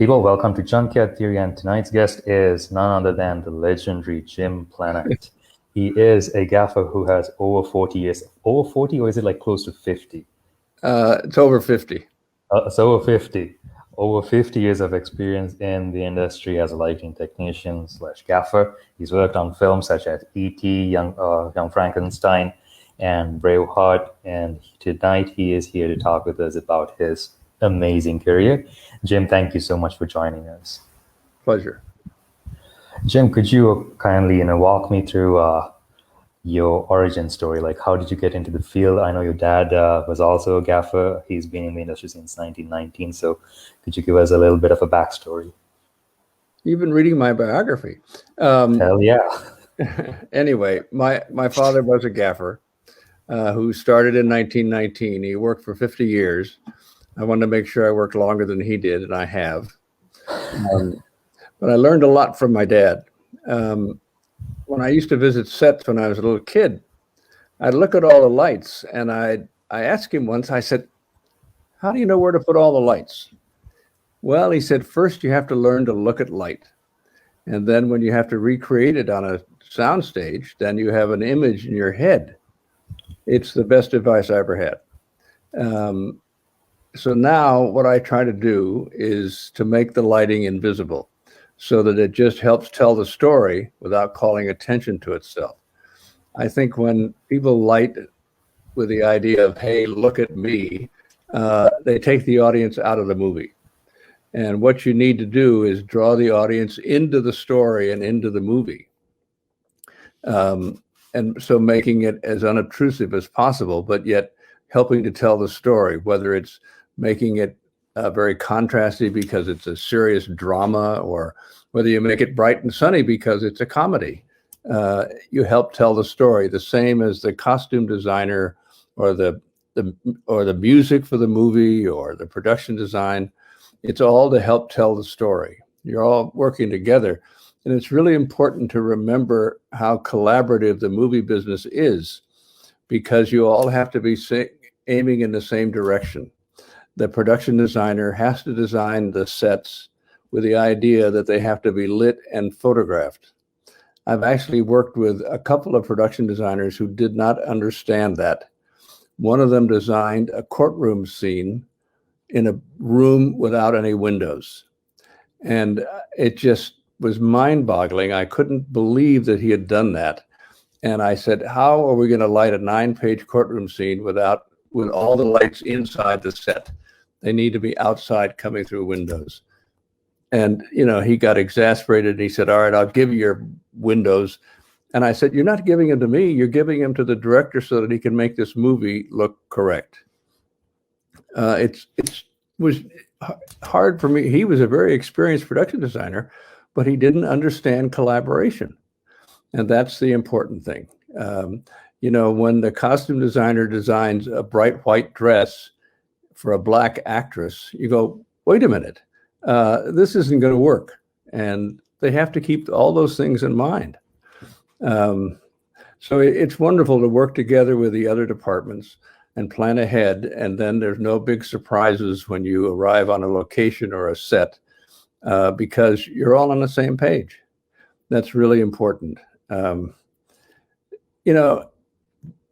People, welcome to Junkyard Theory, and tonight's guest is none other than the legendary Jim Plannette. He is a gaffer who has over 40 years. Over 40, or is it like close to 50? It's over 50. It's over 50. Over 50 years of experience in the industry as a lighting technician slash gaffer. He's worked on films such as E.T., Young Frankenstein, and Braveheart. And tonight he is here to talk with us about his amazing career. Jim, thank you so much for joining us. Pleasure. Jim, could you kindly, walk me through your origin story? Like, how did you get into the field? I know your dad was also a gaffer. He's been in the industry since 1919. So could you give us a little bit of a backstory? You've been reading my biography. Hell yeah. Anyway, my father was a gaffer who started in 1919. He worked for 50 years. I wanted to make sure I worked longer than he did, and I have. But I learned a lot from my dad. When I used to visit sets when I was a little kid, I'd look at all the lights, and I asked him once, I said, "How do you know where to put all the lights?" Well, he said, "First you have to learn to look at light. And then when you have to recreate it on a sound stage, then you have an image in your head." It's the best advice I ever had. So now what I try to do is to make the lighting invisible so that it just helps tell the story without calling attention to itself. I think when people light with the idea of, "Hey, look at me," they take the audience out of the movie. And what you need to do is draw the audience into the story and into the movie. And so making it as unobtrusive as possible, but yet helping to tell the story, whether it's making it very contrasty because it's a serious drama, or whether you make it bright and sunny because it's a comedy. You help tell the story, the same as the costume designer or the music for the movie or the production design. It's all to help tell the story. You're all working together. And it's really important to remember how collaborative the movie business is, because you all have to be aiming in the same direction. The production designer has to design the sets with the idea that they have to be lit and photographed. I've actually worked with a couple of production designers who did not understand that. One of them designed a courtroom scene in a room without any windows. And it just was mind-boggling. I couldn't believe that he had done that. And I said, "How are we going to light a 9-page courtroom scene with all the lights inside the set? They need to be outside coming through windows." And, he got exasperated. And he said, "All right, I'll give you your windows." And I said, "You're not giving them to me. You're giving them to the director so that he can make this movie look correct." It was hard for me. He was a very experienced production designer, but he didn't understand collaboration. And that's the important thing. When the costume designer designs a bright white dress for a black actress, you go, "Wait a minute, this isn't going to work." And they have to keep all those things in mind. So it's wonderful to work together with the other departments and plan ahead. And then there's no big surprises when you arrive on a location or a set, because you're all on the same page. That's really important.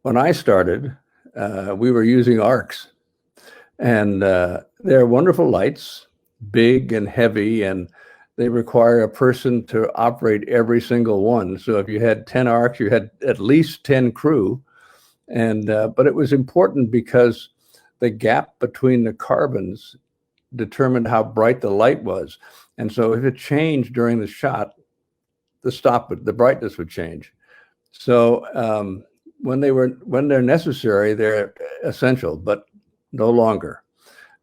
When I started, we were using arcs, and they're wonderful lights, big and heavy, and they require a person to operate every single one. So if you had 10 arcs, you had at least 10 crew. But it was important because the gap between the carbons determined how bright the light was. And so if it changed during the shot, the brightness would change. So when they're necessary, they're essential, but no longer.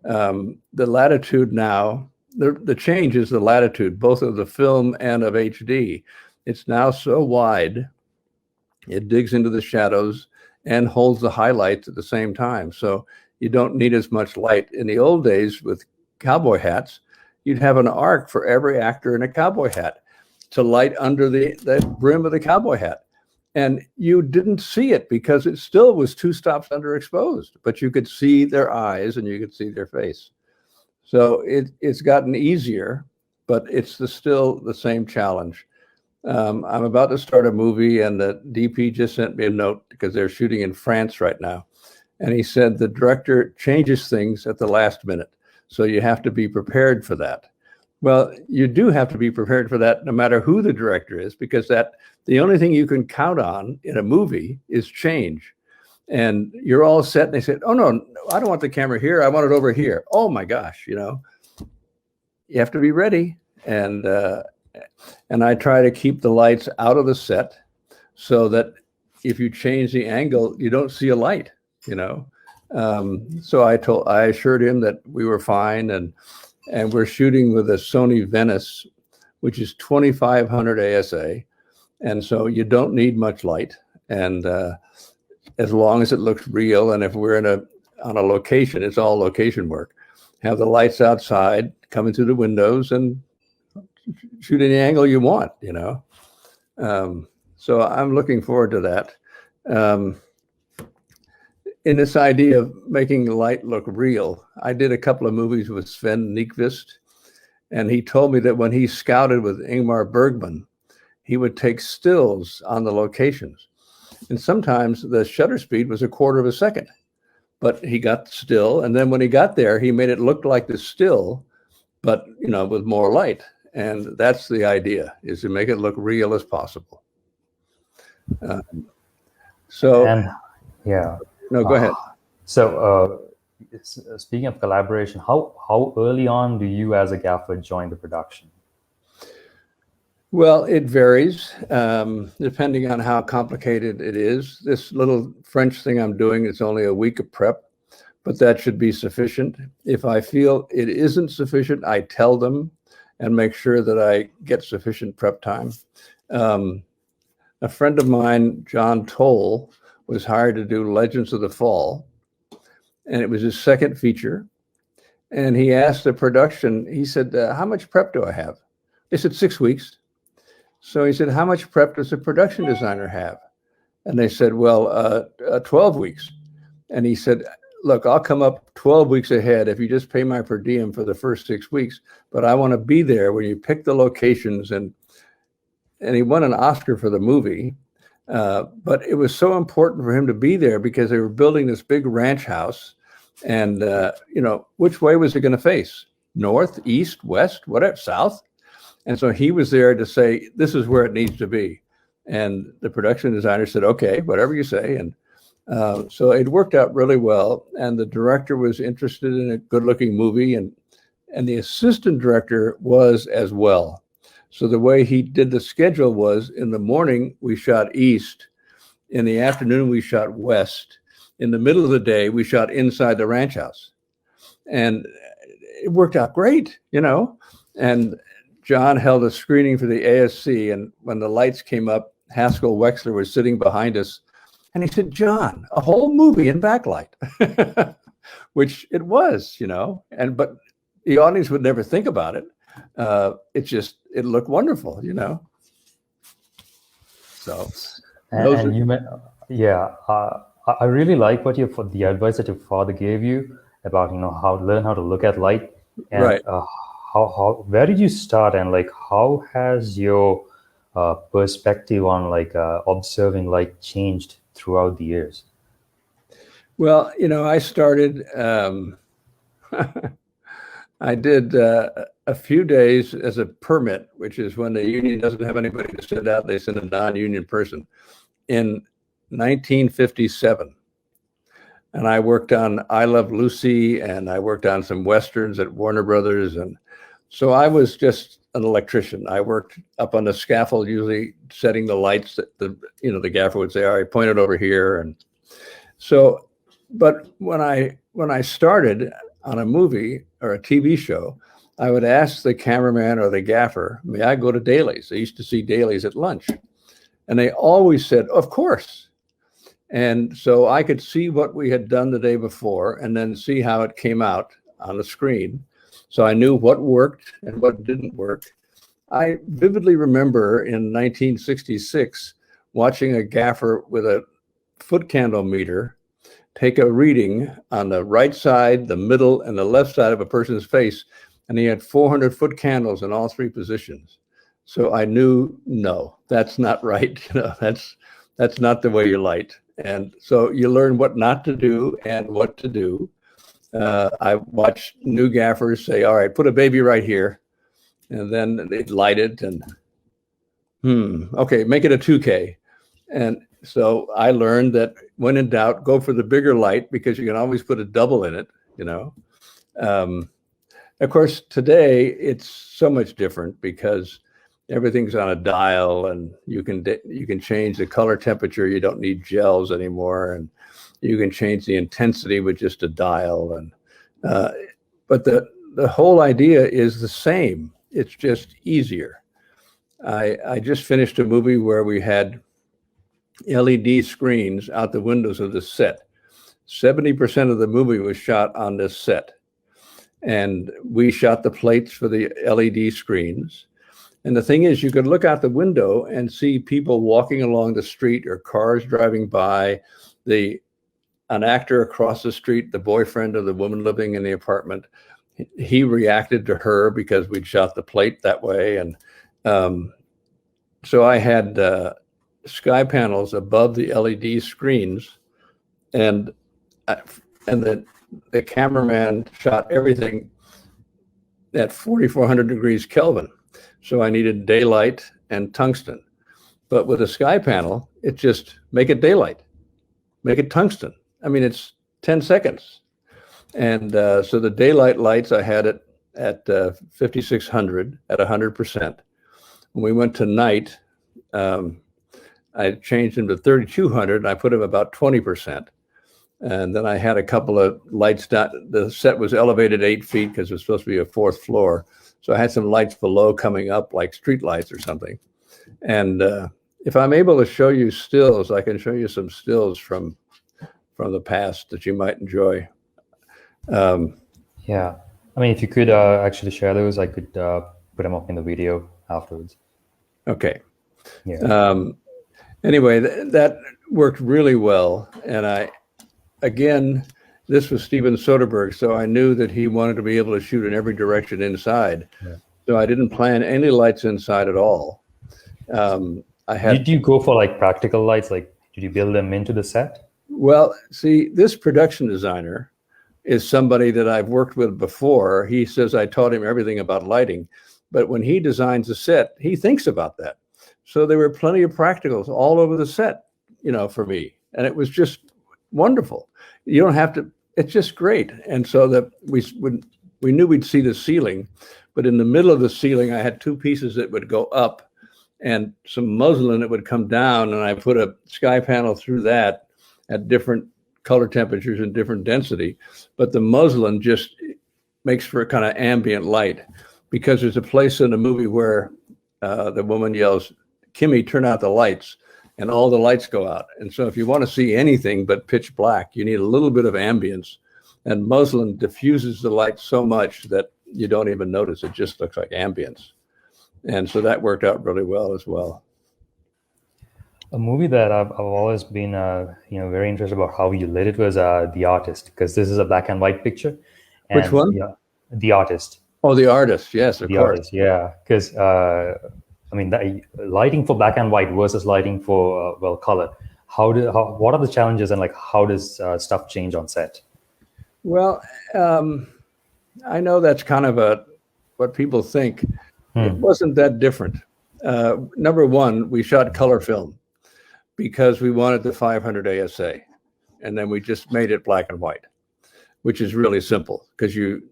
The latitude now, the change is the latitude, both of the film and of HD. It's now so wide, it digs into the shadows and holds the highlights at the same time. So you don't need as much light. In the old days with cowboy hats, you'd have an arc for every actor in a cowboy hat to light under the brim of the cowboy hat. And you didn't see it because it still was 2 stops underexposed, but you could see their eyes and you could see their face. So it's gotten easier, but it's still the same challenge. I'm about to start a movie, and the DP just sent me a note because they're shooting in France right now. And he said the director changes things at the last minute. So you have to be prepared for that. Well, you do have to be prepared for that no matter who the director is, because the only thing you can count on in a movie is change. And you're all set, and they said, oh, no, I don't want the camera here. I want it over here. Oh, my gosh, you have to be ready. And I try to keep the lights out of the set so that if you change the angle, you don't see a light, So I assured him that we were fine, and we're shooting with a Sony Venice, which is 2500 ASA. And so you don't need much light. And as long as it looks real, and if we're on a location, it's all location work. Have the lights outside coming through the windows and shoot any angle you want, So I'm looking forward to that. In this idea of making light look real, I did a couple of movies with Sven Nykvist, and he told me that when he scouted with Ingmar Bergman, he would take stills on the locations. And sometimes the shutter speed was 1/4 of a second, but he got still. And then when he got there, he made it look like the still, but, with more light. And that's the idea, is to make it look real as possible. No, go ahead. So speaking of collaboration, how early on do you as a gaffer join the production? Well, it varies depending on how complicated it is. This little French thing I'm doing is only a week of prep, but that should be sufficient. If I feel it isn't sufficient, I tell them and make sure that I get sufficient prep time. A friend of mine, John Toll, was hired to do Legends of the Fall, and it was his second feature. And he asked the production, he said, how much prep do I have? They said 6 weeks. So he said, how much prep does a production designer have? And they said, well, 12 weeks. And he said, look, I'll come up 12 weeks ahead if you just pay my per diem for the first 6 weeks, but I want to be there when you pick the locations. And he won an Oscar for the movie. But it was so important for him to be there because they were building this big ranch house. And, which way was it going to face? North, east, west, whatever, south? And so he was there to say, this is where it needs to be. And the production designer said, okay, whatever you say. And so it worked out really well. And the director was interested in a good-looking movie. And the assistant director was as well. So the way he did the schedule was, in the morning, we shot east. In the afternoon, we shot west. In the middle of the day, we shot inside the ranch house. And it worked out great, And John held a screening for the ASC, and when the lights came up, Haskell Wexler was sitting behind us, and he said, John, a whole movie in backlight, which it was, but the audience would never think about it. It looked wonderful, So, I really like the advice that your father gave you about, learn how to look at light. And, right. Where did you start, and how has your perspective on observing light changed throughout the years? Well, I started, I did a few days as a permit, which is when the union doesn't have anybody to send out, they send a non-union person, in 1957. And I worked on I Love Lucy, and I worked on some Westerns at Warner Brothers. And so I was just an electrician. I worked up on the scaffold, usually setting the lights that the gaffer would say, all right, point it over here. And so, but when I started on a movie or a TV show, I would ask the cameraman or the gaffer, may I go to dailies? I used to see dailies at lunch. And they always said, of course. And so I could see what we had done the day before and then see how it came out on the screen. So I knew what worked and what didn't work. I vividly remember in 1966 watching a gaffer with a foot candle meter take a reading on the right side, the middle, and the left side of a person's face, and he had 400-foot candles in all three positions. So I knew, no, that's not right. That's not the way you light. And so you learn what not to do and what to do. I watched new gaffers say, all right, put a baby right here. And then they'd light it and, okay, make it a 2K. And so I learned that when in doubt, go for the bigger light because you can always put a double in it, Of course, today it's so much different because everything's on a dial and you can change the color temperature. You don't need gels anymore. And you can change the intensity with just a dial. And but the whole idea is the same. It's just easier. I just finished a movie where we had LED screens out the windows of the set. 70% of the movie was shot on this set. And we shot the plates for the LED screens. And the thing is, you could look out the window and see people walking along the street or cars driving by, an actor across the street, the boyfriend of the woman living in the apartment. He reacted to her because we'd shot the plate that way. And so I had sky panels above the LED screens, and the cameraman shot everything at 4,400 degrees Kelvin. So I needed daylight and tungsten. But with a sky panel, it just make it daylight, make it tungsten. I mean, it's 10 seconds. And so the daylight lights, I had it at 5,600 at 100%. When we went to night, I changed them to 3,200 and I put them about 20%. And then I had a couple of lights down. The set was elevated 8 feet because it was supposed to be a 4th floor. So I had some lights below coming up like street lights or something. And if I'm able to show you stills, I can show you some stills from the past that you might enjoy. Yeah. I mean, if you could actually share those, I could put them up in the video afterwards. Okay. Yeah. Anyway, that worked really well. And again, this was Steven Soderbergh, so I knew that he wanted to be able to shoot in every direction inside. Yeah. So I didn't plan any lights inside at all. Did you go for like practical lights? Like, did you build them into the set? Well, see, this production designer is somebody that I've worked with before. He says I taught him everything about lighting, but when he designs a set, he thinks about that. So there were plenty of practicals all over the set, for me. And it was just wonderful. You don't have to, it's just great. And so that we knew we'd see the ceiling, but in the middle of the ceiling, I had 2 pieces that would go up and some muslin that would come down. And I put a sky panel through that at different color temperatures and different density. But the muslin just makes for a kind of ambient light, because there's a place in the movie where the woman yells, "Kimmy, turn out the lights," and all the lights go out. And so if you want to see anything but pitch black, you need a little bit of ambience. And muslin diffuses the light so much that you don't even notice. It just looks like ambience. And so that worked out really well as well. A movie that I've always been very interested about how you lit it was The Artist, because this is a black and white picture. And, which one? The Artist. Oh, The Artist. Yes, of course. Artist, yeah. Because the lighting for black and white versus lighting for color. What are the challenges, and how does stuff change on set? Well, I know that's kind of what people think. It wasn't that different. Number one, we shot color film because we wanted the 500 ASA, and then we just made it black and white, which is really simple because you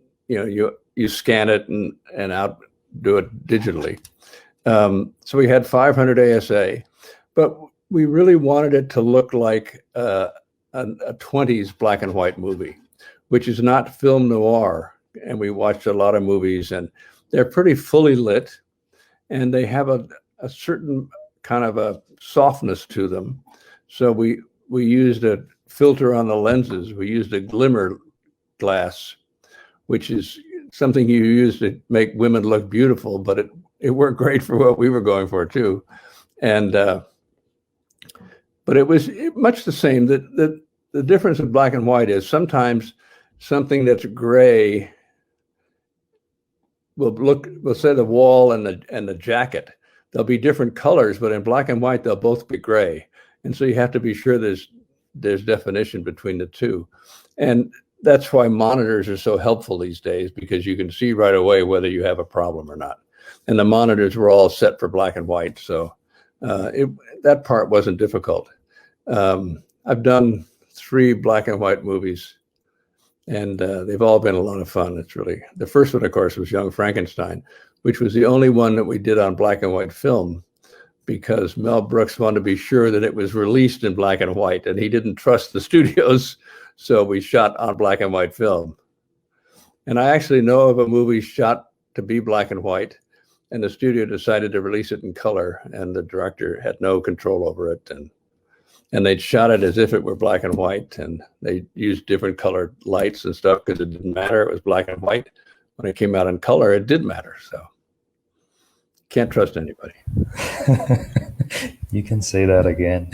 scan it and out do it digitally. So we had 500 ASA, but we really wanted it to look like a 20s black and white movie, which is not film noir. And we watched a lot of movies, and they're pretty fully lit, and they have a certain kind of a softness to them. So we used a filter on the lenses. We used a glimmer glass, which is something you use to make women look beautiful, but it worked great for what we were going for too. And but it was much the same. That the difference in black and white is sometimes something that's gray we'll say the wall and the jacket, they'll be different colors, but in black and white, they'll both be gray. And so you have to be sure there's definition between the two. And that's why monitors are so helpful these days, because you can see right away whether you have a problem or not. And the monitors were all set for black and white. So that part wasn't difficult. I've done 3 black and white movies, and they've all been a lot of fun. It's really, the first one, of course, was Young Frankenstein, which was the only one that we did on black and white film, because Mel Brooks wanted to be sure that it was released in black and white, and he didn't trust the studios. So we shot on black and white film. And I actually know of a movie shot to be black and white, and the studio decided to release it in color, and the director had no control over it. And they'd shot it as if it were black and white, and they used different colored lights and stuff because it didn't matter. It was black and white. When it came out in color, it did matter. So can't trust anybody. You can say that again.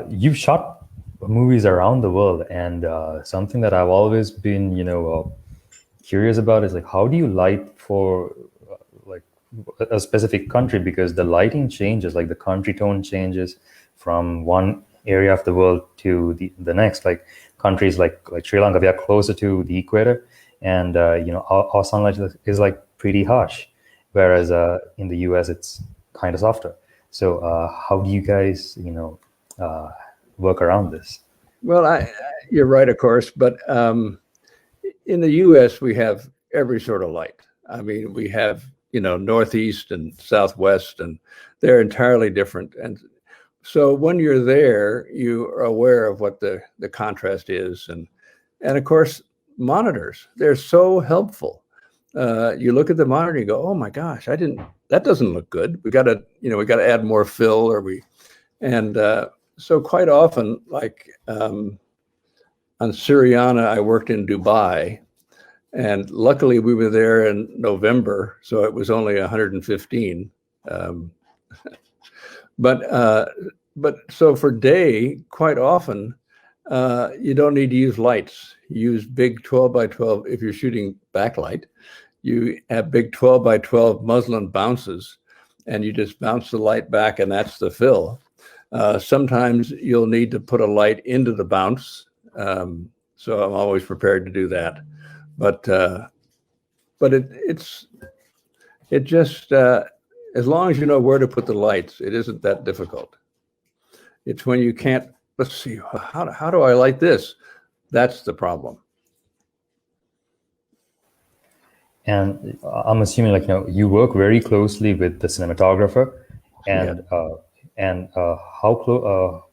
You've shot movies around the world, and something that I've always been, curious about is, like, how do you light for like a specific country? Because the lighting changes, like the country tone changes from one area of the world to the next. Like countries like Sri Lanka, we are closer to the equator, and our sunlight is like pretty harsh, whereas in the US it's kind of softer. So how do you guys work around this? Well, you're right, of course, but in the US we have every sort of light. I mean, we have northeast and southwest, and they're entirely different. And so when you're there, you are aware of what the contrast is, and of course monitors, they're so helpful. You look at the monitor and you go, oh my gosh, that doesn't look good. We got to add more fill, so quite often, like on Syriana, I worked in Dubai, and luckily we were there in November, so it was only 115. But so for day, quite often, you don't need to use lights. You use big 12 by 12 if you're shooting backlight. You have big 12 by 12 muslin bounces, and you just bounce the light back, and that's the fill. Sometimes you'll need to put a light into the bounce, so I'm always prepared to do that. But it just as long as you know where to put the lights, it isn't that difficult. It's when you can't. Let's see, how do I light this? That's the problem. And I'm assuming, you work very closely with the cinematographer, and how close,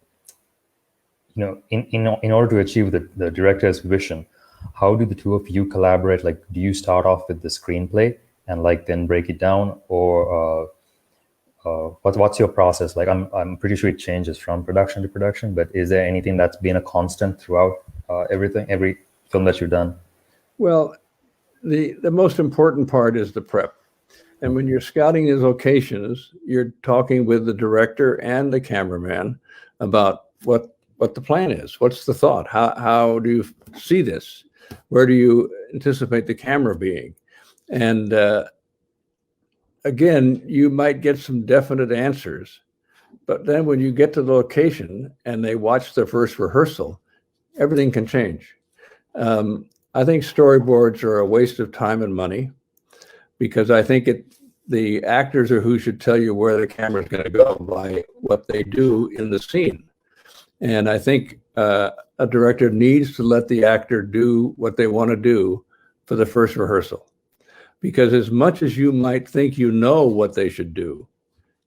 in order to achieve the director's vision, how do the two of you collaborate? Like, do you start off with the screenplay and then break it down, or what's your process? Like, I'm pretty sure it changes from production to production, but is there anything that's been a constant throughout every film that you've done? Well, the most important part is the prep. And when you're scouting these locations, you're talking with the director and the cameraman about what the plan is. What's the thought? How do you see this? Where do you anticipate the camera being? And again, you might get some definite answers, but then when you get to the location and they watch the first rehearsal, everything can change. I think storyboards are a waste of time and money, because I think the actors are who should tell you where the camera is going to go by what they do in the scene. And I think a director needs to let the actor do what they want to do for the first rehearsal. Because as much as you might think you know what they should do,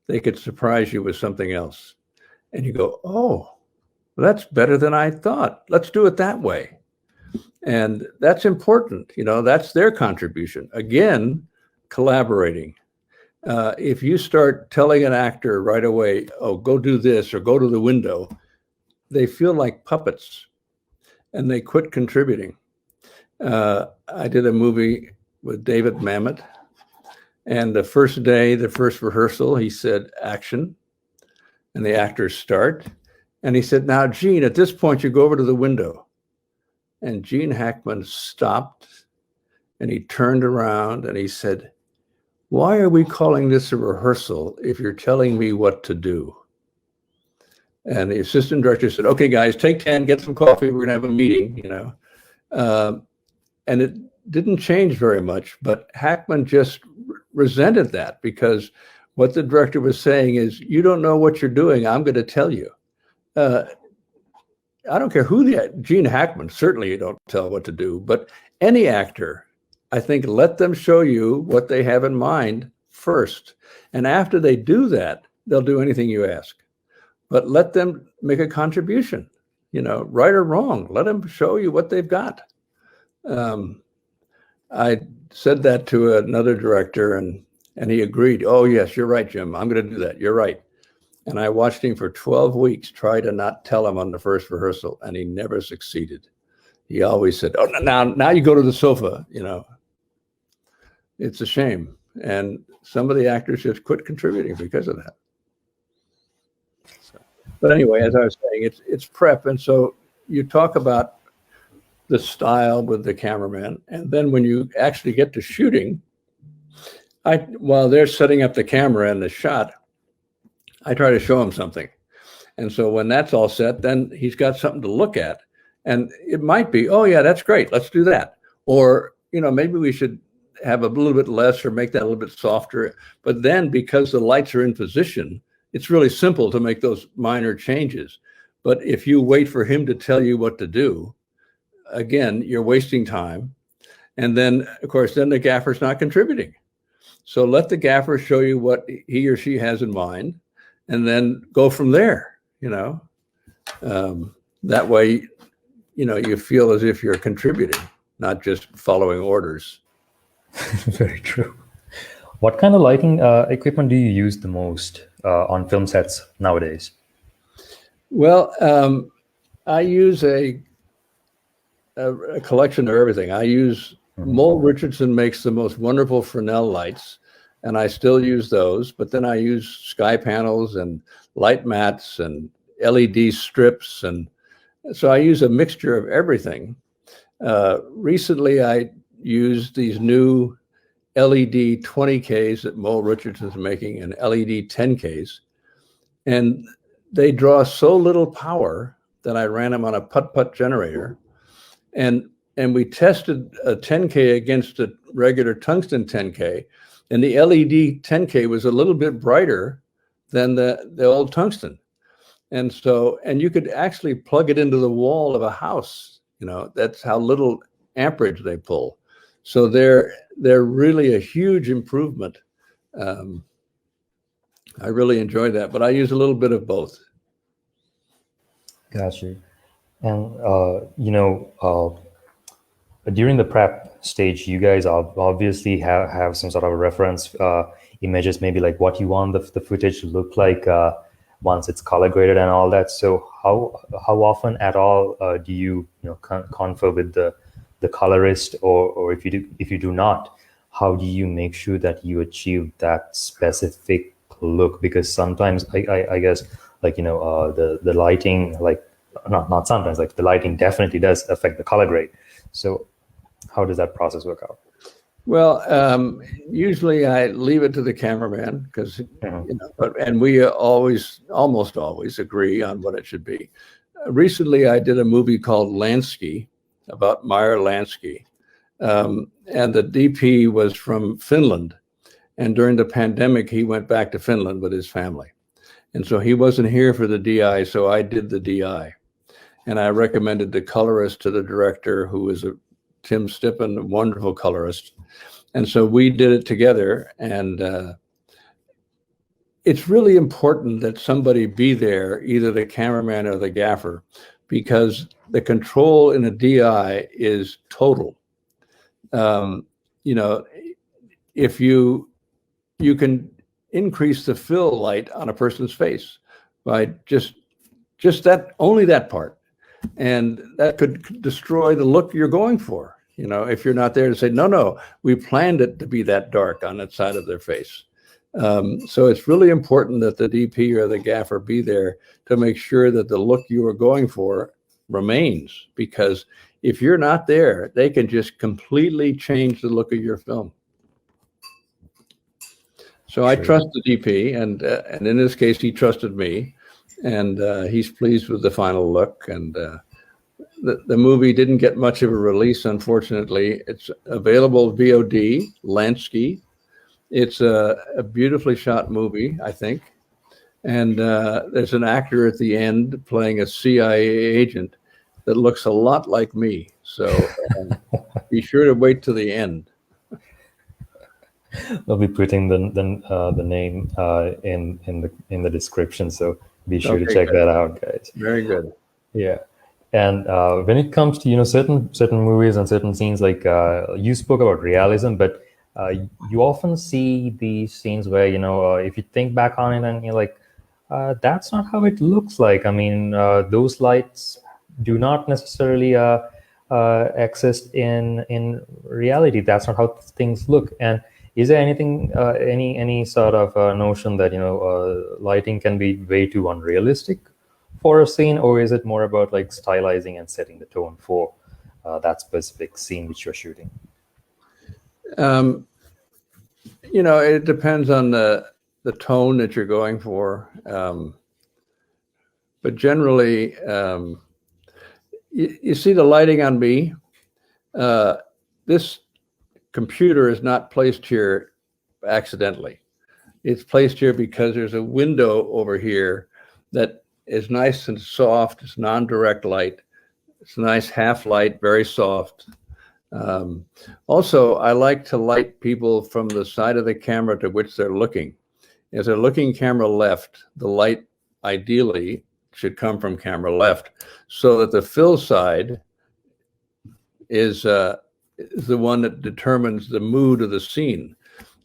they could surprise you with something else. And you go, oh, well, that's better than I thought. Let's do it that way. And that's important. That's their contribution. Again, collaborating. If you start telling an actor right away, oh, go do this or go to the window, they feel like puppets and they quit contributing. I did a movie with David Mamet, and the first day, the first rehearsal, he said, action, and the actors start. And he said, now, Gene, at this point, you go over to the window. And Gene Hackman stopped and he turned around and he said, why are we calling this a rehearsal if you're telling me what to do? And the assistant director said, okay, guys, take 10, get some coffee. We're going to have a meeting, you know. And it didn't change very much, but Hackman just resented that because what the director was saying is, you don't know what you're doing. I'm going to tell you. I don't care who Gene Hackman, certainly you don't tell what to do, but any actor, I think, let them show you what they have in mind first. And after they do that, they'll do anything you ask. But let them make a contribution, you know, right or wrong. Let them show you what they've got. I said that to another director and he agreed. Oh, yes, you're right, Jim. I'm going to do that. You're right. And I watched him for 12 weeks try to not tell him on the first rehearsal, and he never succeeded. He always said, oh, now you go to the sofa, you know. It's a shame. And some of the actors just quit contributing because of that. So, but anyway, as I was saying, it's prep. And so you talk about the style with the cameraman. And then when you actually get to shooting, while they're setting up the camera and the shot, I try to show him something. And so when that's all set, then he's got something to look at. And it might be, oh, yeah, that's great. Let's do that. Or, you know, maybe we should have a little bit less or make that a little bit softer. But then because the lights are in position, it's really simple to make those minor changes. But if you wait for him to tell you what to do, again, you're wasting time. And then, of course, then the gaffer's not contributing. So let the gaffer show you what he or she has in mind, and then go from there, you know. That way, you know, you feel as if you're contributing, not just following orders. Very true. What kind of lighting equipment do you use the most on film sets nowadays? Well, I use a collection of everything. I use Mole Richardson makes the most wonderful Fresnel lights, and I still use those. But then I use sky panels and light mats and LED strips, and so I use a mixture of everything. Recently, I used these new LED 20Ks that Mole Richardson's making and LED 10Ks, and they draw so little power that I ran them on a putt-putt generator. And we tested a 10K against a regular tungsten 10K, and the LED 10K was a little bit brighter than the old tungsten. And so, and you could actually plug it into the wall of a house. You know, that's how little amperage they pull. So they're really a huge improvement. I really enjoy that, but I use a little bit of both. Gotcha. And, you know, during the prep stage, you guys obviously have some sort of reference images, maybe like what you want the footage to look like once it's color graded and all that. So how often at all do you confer with the colorist, or if you do not, how do you make sure that you achieve that specific look? Because sometimes I guess, like, you know, the lighting, like not sometimes, like the lighting definitely does affect the color grade. So how does that process work out? Well, usually I leave it to the cameraman because, you know, and we almost always agree on what it should be. Recently, I did a movie called Lansky about Meyer Lansky, and the DP was from Finland. And during the pandemic, he went back to Finland with his family. And so he wasn't here for the DI, so I did the DI. And I recommended the colorist to the director, who was Tim Stippen, a wonderful colorist. And so we did it together. And it's really important that somebody be there, either the cameraman or the gaffer, because the control in a DI is total. You know, if you can increase the fill light on a person's face by just that, only that part. And that could destroy the look you're going for, you know, if you're not there to say, no, we planned it to be that dark on that side of their face. So it's really important that the DP or the gaffer be there to make sure that the look you are going for remains, because if you're not there, they can just completely change the look of your film. So I trust the DP, and in this case, he trusted me, and he's pleased with the final look. And the movie didn't get much of a release, unfortunately. It's available VOD, Lansky. It's a beautifully shot movie, I think. And there's an actor at the end playing a CIA agent that looks a lot like me. So be sure to wait to the end. We'll be putting the name in the description, so be sure to check that out, guys. Very good. Yeah. And when it comes to certain movies and certain scenes, like you spoke about realism, but you often see these scenes where if you think back on it and you're like, that's not how it looks like. I mean, those lights do not necessarily exist in reality. That's not how things look. And is there anything, any sort of notion that lighting can be way too unrealistic for a scene, or is it more about like stylizing and setting the tone for that specific scene which you're shooting? It depends on the tone that you're going for, but generally, you see the lighting on me. This computer is not placed here accidentally. It's placed here because there's a window over here that is nice and soft. It's non-direct light. It's a nice half light, very soft. Also, I like to light people from the side of the camera to which they're looking. If they're looking camera left, the light ideally should come from camera left, so that the fill side is the one that determines the mood of the scene.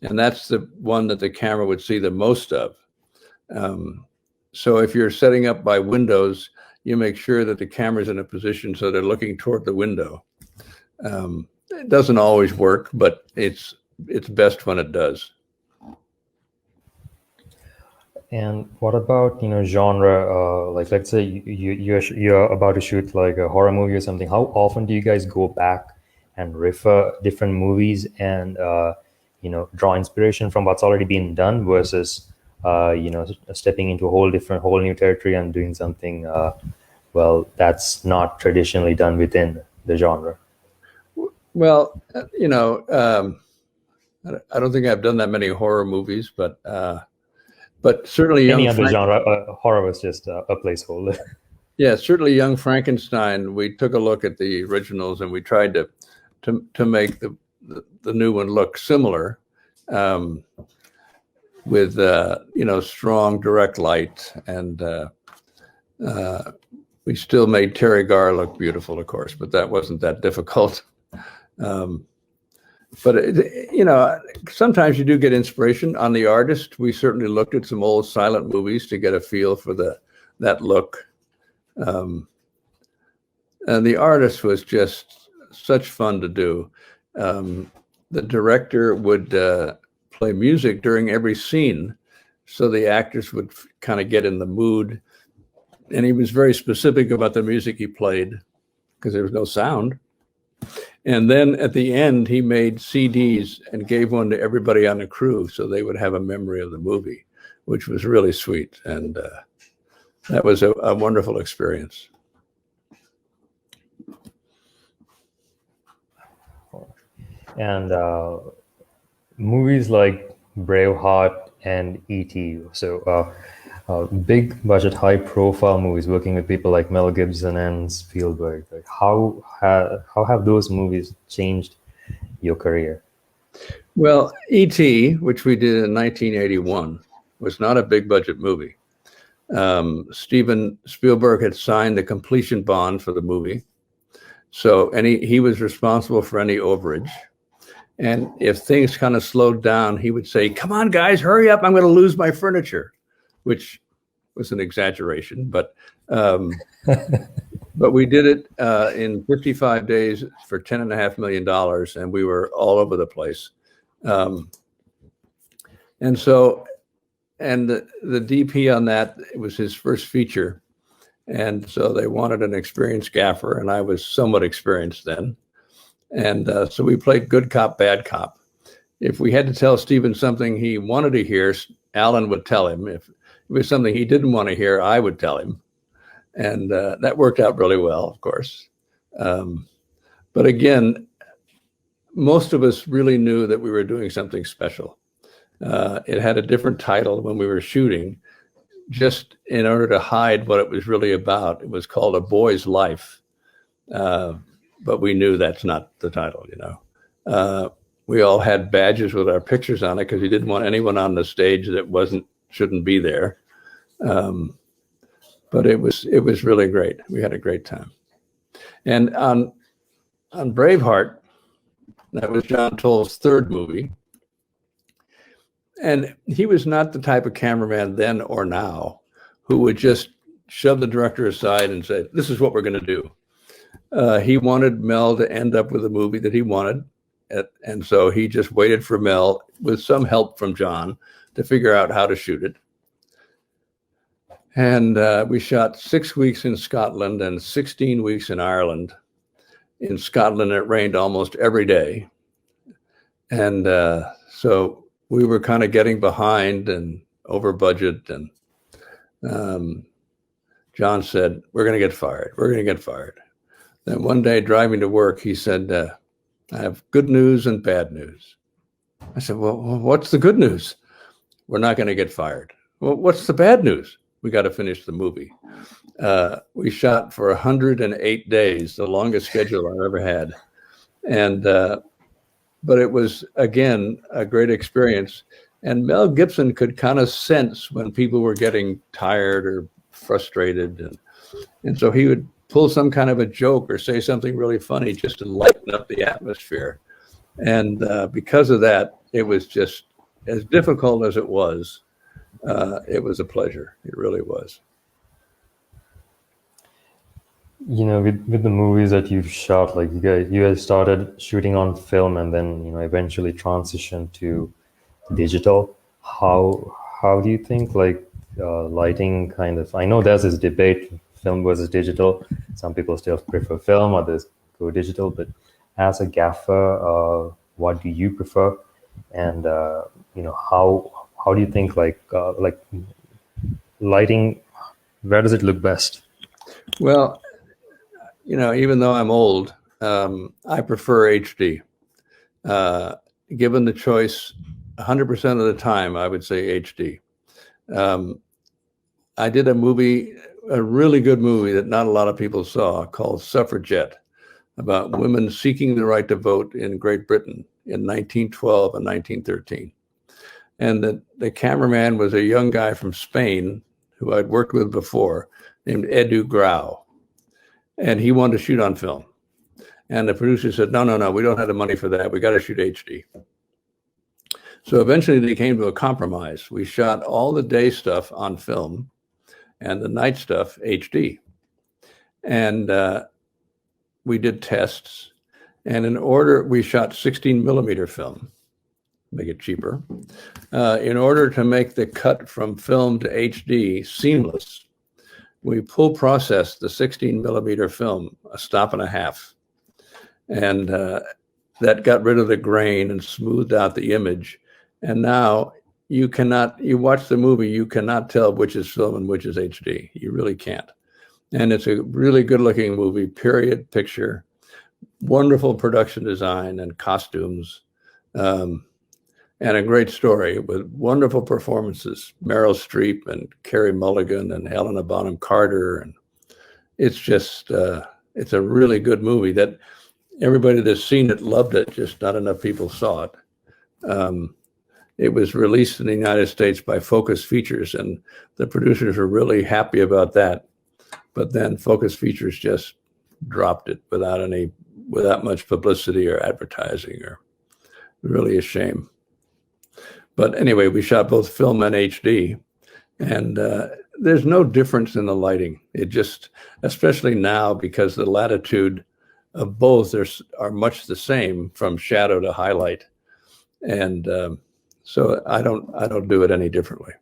And that's the one that the camera would see the most of. So if you're setting up by windows, you make sure that the camera's in a position so they're looking toward the window. It doesn't always work, but it's best when it does. And what about genre? Like, let's say you're about to shoot like a horror movie or something. How often do you guys go back and refer different movies and draw inspiration from what's already been done versus stepping into a whole new territory and doing something that's not traditionally done within the genre? Well, I don't think I've done that many horror movies, but certainly any other genre. Horror was just a placeholder. Yeah, certainly Young Frankenstein. We took a look at the originals and we tried to make the new one look similar, with strong direct light, and we still made Terry Garr look beautiful, of course, but that wasn't that difficult. But sometimes you do get inspiration on the artist. We certainly looked at some old silent movies to get a feel for that look, and the artist was just such fun to do. The director would play music during every scene, so the actors would kind of get in the mood. And he was very specific about the music he played because there was no sound. And then at the end, he made CDs and gave one to everybody on the crew so they would have a memory of the movie, which was really sweet. And that was a wonderful experience. And movies like Braveheart and E.T. So big budget, high profile movies working with people like Mel Gibson and Spielberg. Like how have those movies changed your career? Well, E.T., which we did in 1981, was not a big budget movie. Steven Spielberg had signed the completion bond for the movie. So he was responsible for any overage. And if things kind of slowed down, he would say, "Come on, guys, hurry up. I'm going to lose my furniture," which was an exaggeration. But we did it in 55 days for $10.5 million, and we were all over the place. And And so, and the DP on that, it was his first feature. And so they wanted an experienced gaffer, and I was somewhat experienced then. And so we played good cop, bad cop. If we had to tell Steven something he wanted to hear, Alan would tell him. If it was something he didn't want to hear, I would tell him. And that worked out really well, of course. But again, most of us really knew that we were doing something special. It had a different title when we were shooting, just in order to hide what it was really about. It was called A Boy's Life. But we knew that's not the title, you know. We all had badges with our pictures on it because we didn't want anyone on the stage that shouldn't be there. But it was really great. We had a great time. And on Braveheart, that was John Toll's third movie. And he was not the type of cameraman then or now who would just shove the director aside and say, this is what we're going to do. He wanted Mel to end up with a movie that he wanted. And so he just waited for Mel, with some help from John, to figure out how to shoot it. And we shot 6 weeks in Scotland and 16 weeks in Ireland. In Scotland, it rained almost every day. And so we were kind of getting behind and over budget. And John said, we're going to get fired. We're going to get fired. Then one day driving to work, he said, I have good news and bad news. I said, well, what's the good news? We're not going to get fired. Well, what's the bad news? We got to finish the movie. We shot for 108 days, the longest schedule I ever had. And, but it was, again, a great experience. And Mel Gibson could kind of sense when people were getting tired or frustrated. And so he would pull some kind of a joke or say something really funny just to lighten up the atmosphere. And because of that, it was just as difficult as it was a pleasure. It really was. You know, with the movies that you've shot, like you guys started shooting on film and then, you know, eventually transitioned to digital. How do you think like lighting kind of, I know there's this debate, film versus digital. Some people still prefer film, others go digital, but as a gaffer, what do you prefer? And you know, how do you think like lighting, where does it look best? Well, you know, even though I'm old, I prefer HD. Given the choice, 100% of the time, I would say HD. I did a really good movie that not a lot of people saw called Suffragette, about women seeking the right to vote in Great Britain in 1912 and 1913. And the cameraman was a young guy from Spain who I'd worked with before, named Edu Grau. And he wanted to shoot on film. And the producer said, no, we don't have the money for that. We got to shoot HD. So eventually they came to a compromise. We shot all the day stuff on film and the night stuff HD. And we did tests. And we shot 16 millimeter film, make it cheaper. In order to make the cut from film to HD seamless, we processed the 16 millimeter film a stop and a half. And that got rid of the grain and smoothed out the image. And now you watch the movie, you cannot tell which is film and which is HD. You really can't. And it's a really good looking movie, period picture, wonderful production design and costumes, and a great story with wonderful performances, Meryl Streep and Carey Mulligan and Helena Bonham Carter. And it's just, it's a really good movie that everybody that's seen it loved it, just not enough people saw it. It was released in the United States by Focus Features, and the producers were really happy about that. But then Focus Features just dropped it without much publicity or advertising, or really a shame. But anyway, we shot both film and HD, and there's no difference in the lighting. It just, especially now, because the latitude of both are much the same from shadow to highlight. And So I don't do it any differently.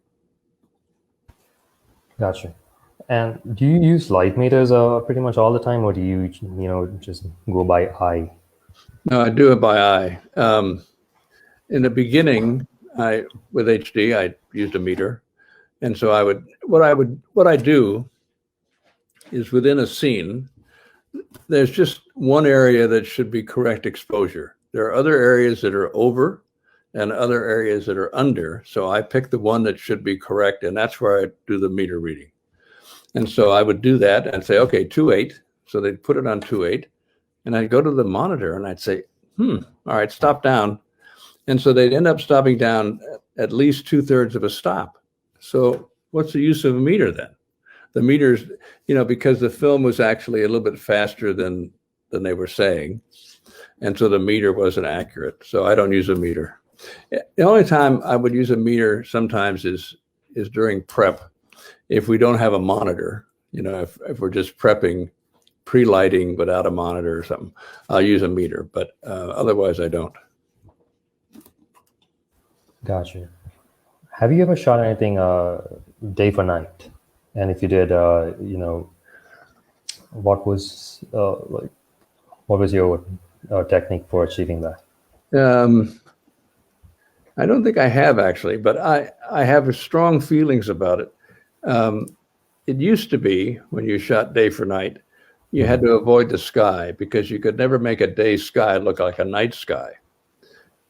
Gotcha. And do you use light meters pretty much all the time, or do you just go by eye? No, I do it by eye. In the beginning, with HD, I used a meter, and so what I do is within a scene, there's just one area that should be correct exposure. There are other areas that are over and other areas that are under. So I pick the one that should be correct, and that's where I do the meter reading. And so I would do that and say, okay, 2.8. So they'd put it on 2.8, and I'd go to the monitor and I'd say, all right, stop down. And so they'd end up stopping down at least 2/3 of a stop. So what's the use of a meter then? The meters, because the film was actually a little bit faster than they were saying. And so the meter wasn't accurate. So I don't use a meter. The only time I would use a meter sometimes is during prep. If we don't have a monitor, if we're just prepping pre-lighting without a monitor or something, I'll use a meter, but otherwise I don't. Gotcha. Have you ever shot anything day for night? And if you did, what was your technique for achieving that? I don't think I have actually, but I have strong feelings about it. It used to be when you shot day for night, you had to avoid the sky because you could never make a day sky look like a night sky.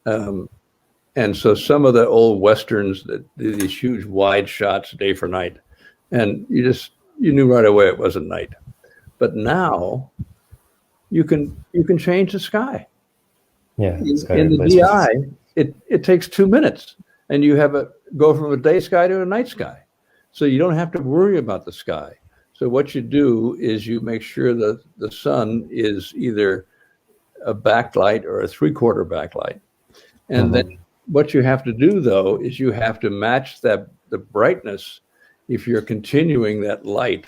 And so some of the old Westerns that do these huge wide shots day for night, and you knew right away it wasn't night. But now you can change the sky. Yeah. In the DI, it takes 2 minutes, and you go from a day sky to a night sky. So you don't have to worry about the sky. So what you do is you make sure that the sun is either a backlight or a 3/4 backlight. And then what you have to do though is you have to match the brightness if you're continuing that light.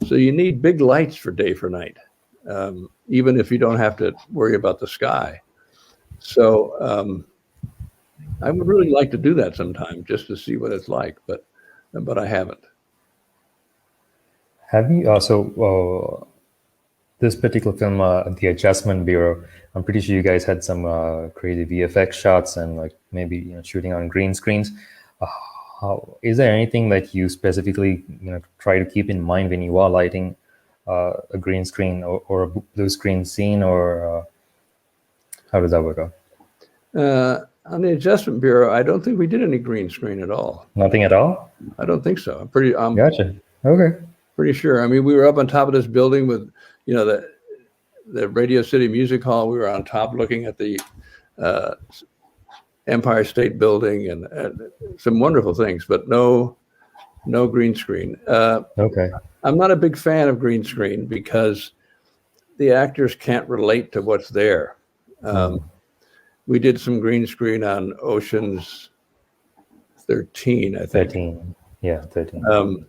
So you need big lights for day for night, even if you don't have to worry about the sky. So I would really like to do that sometime just to see what it's like, but I haven't. Have you also this particular film, The Adjustment Bureau? I'm pretty sure you guys had some crazy VFX shots and like maybe shooting on green screens. Is there anything that you specifically try to keep in mind when you are lighting a green screen or a blue screen scene, or how does that work out? On the Adjustment Bureau, I don't think we did any green screen at all. Nothing at all? I don't think so. Gotcha. Okay. Pretty sure. I mean, we were up on top of this building with, the Radio City Music Hall. We were on top looking at the Empire State Building and some wonderful things, but no green screen. Okay. I'm not a big fan of green screen because the actors can't relate to what's there. We did some green screen on Ocean's 13, I think. 13. Yeah, 13.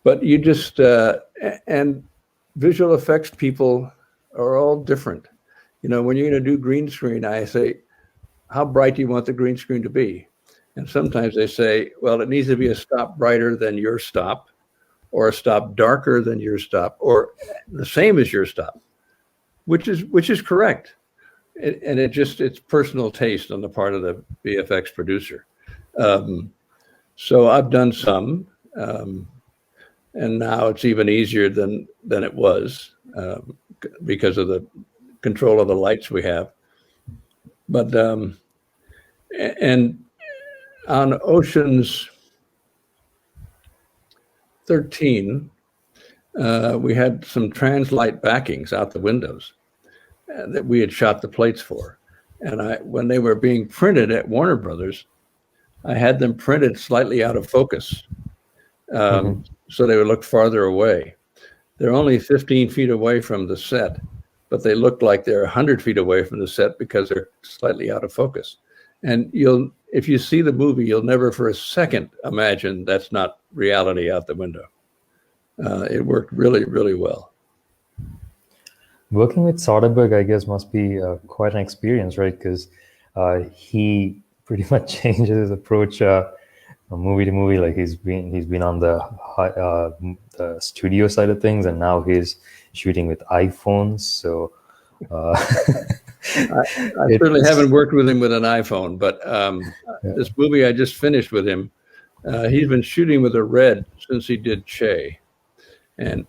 But you just, and visual effects people are all different. When you're going to do green screen, I say, how bright do you want the green screen to be? And sometimes they say, well, it needs to be a stop brighter than your stop, or a stop darker than your stop, or the same as your stop, which is correct. And it's personal taste on the part of the VFX producer. So I've done some, and now it's even easier than it was because of the control of the lights we have. But and on Ocean's 13, we had some translight backings out the windows that we had shot the plates for. And when they were being printed at Warner Brothers, I had them printed slightly out of focus. So they would look farther away. They're only 15 feet away from the set, but they look like they're 100 feet away from the set because they're slightly out of focus. And if you see the movie, you'll never for a second imagine that's not reality out the window. It worked really, really well. Working with Soderbergh, I guess, must be quite an experience, right? Because he pretty much changes his approach from movie to movie. Like he's been on the studio side of things, and now he's shooting with iPhones. So I certainly haven't worked with him with an iPhone, but this movie I just finished with him, he's been shooting with a Red since he did Che, and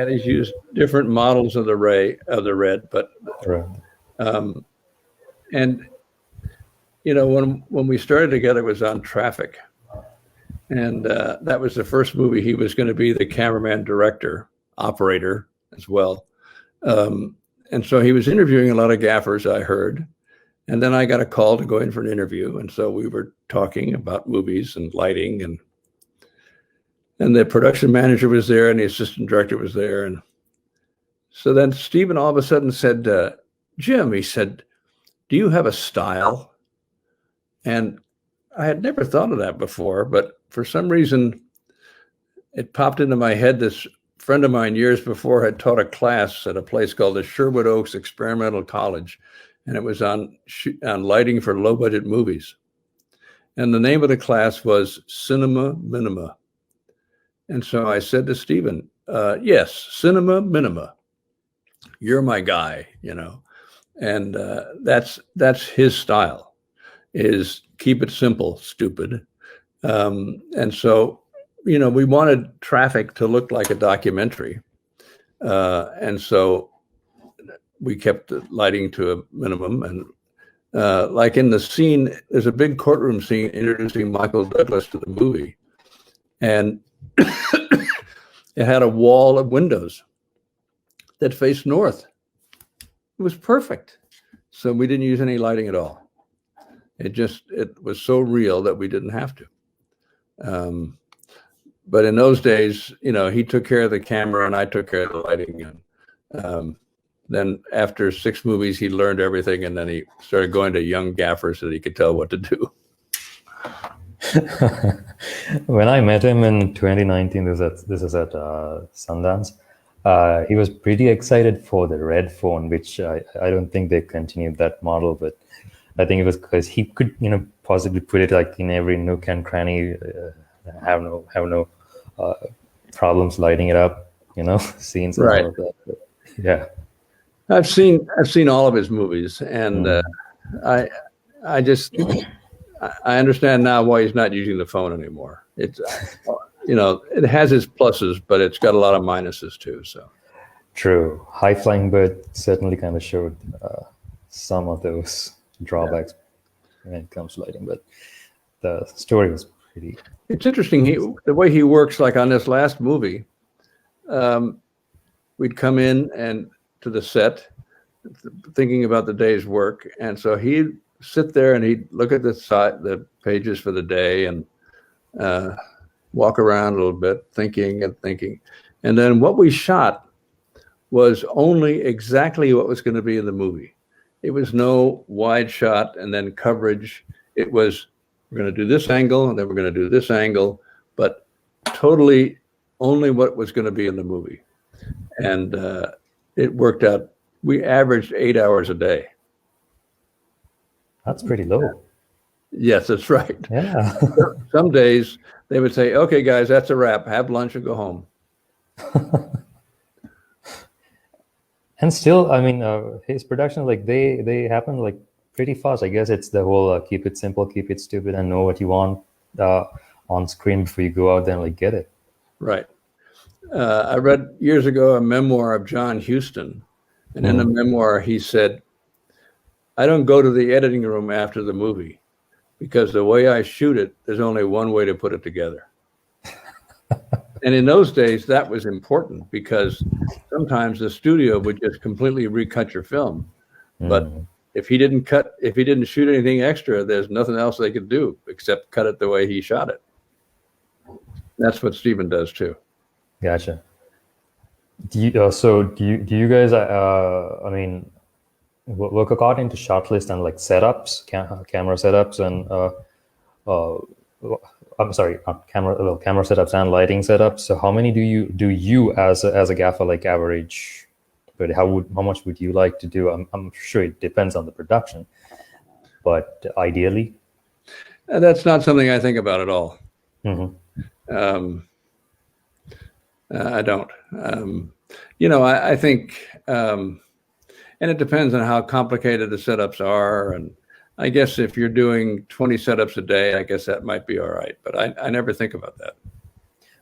he's used different models of the Red, but and you know, when we started together, it was on Traffic, and that was the first movie he was going to be the cameraman, director, operator as well. And so he was interviewing a lot of gaffers, I heard. And then I got a call to go in for an interview. And so we were talking about movies and lighting. And the production manager was there and the assistant director was there. And so then Stephen all of a sudden said, Jim, he said, do you have a style? And I had never thought of that before, but for some reason, it popped into my head. This friend of mine years before had taught a class at a place called the Sherwood Oaks Experimental College, and it was on lighting for low-budget movies. And the name of the class was Cinema Minima. And so I said to Stephen, yes, Cinema Minima. You're my guy, you know. And that's his style, is keep it simple, stupid. And so, you know, we wanted Traffic to look like a documentary. And so we kept the lighting to a minimum. And like in the scene, there's a big courtroom scene introducing Michael Douglas to the movie. And it had a wall of windows that faced north. It was perfect. So we didn't use any lighting at all. It was so real that we didn't have to. But in those days, you know, he took care of the camera and I took care of the lighting. And then after 6 movies, he learned everything. And then he started going to young gaffers so that he could tell what to do. When I met him in 2019, this is at Sundance, he was pretty excited for the Red phone, which I don't think they continued that model, but I think it was because he could, you know, possibly put it like in every nook and cranny, have no problems lighting it up, you know, scenes and all of that. But, yeah, I've seen all of his movies, and I understand now why he's not using the phone anymore. It's you know, it has its pluses, but it's got a lot of minuses too. So true. High Flying Bird certainly kind of showed some of those drawbacks when it comes to lighting, but the story was pretty. It's interesting. The way he works, like on this last movie, we'd come in and to the set, thinking about the day's work, and so he'd sit there and he'd look at the pages for the day and walk around a little bit, thinking, and then what we shot was only exactly what was going to be in the movie. It was no wide shot and then coverage. It was, we're going to do this angle and then we're going to do this angle, but totally only what was going to be in the movie. And it worked out. We averaged 8 hours a day. That's pretty low. Yes, that's right. Yeah. Some days they would say, okay, guys, that's a wrap. Have lunch and go home. And still, I mean, his production, like they happen like pretty fast. I guess it's the whole keep it simple, keep it stupid, and know what you want on screen before you go out there and like get it. Right. I read years ago a memoir of John Huston, and in the memoir he said, I don't go to the editing room after the movie because the way I shoot it, there's only one way to put it together. And in those days, that was important because sometimes the studio would just completely recut your film. But if he didn't shoot anything extra, there's nothing else they could do except cut it the way he shot it. That's what Stephen does too. Gotcha. Do you guys, I mean, work according to shot list and like setups, camera setups, and I'm sorry, not camera setups and lighting setups. So how many do you as a gaffer like average? But how much would you like to do? I'm sure it depends on the production, but ideally. That's not something I think about at all. Hmm. I don't. I think, and it depends on how complicated the setups are. And I guess if you're doing 20 setups a day, I guess that might be all right. But I never think about that.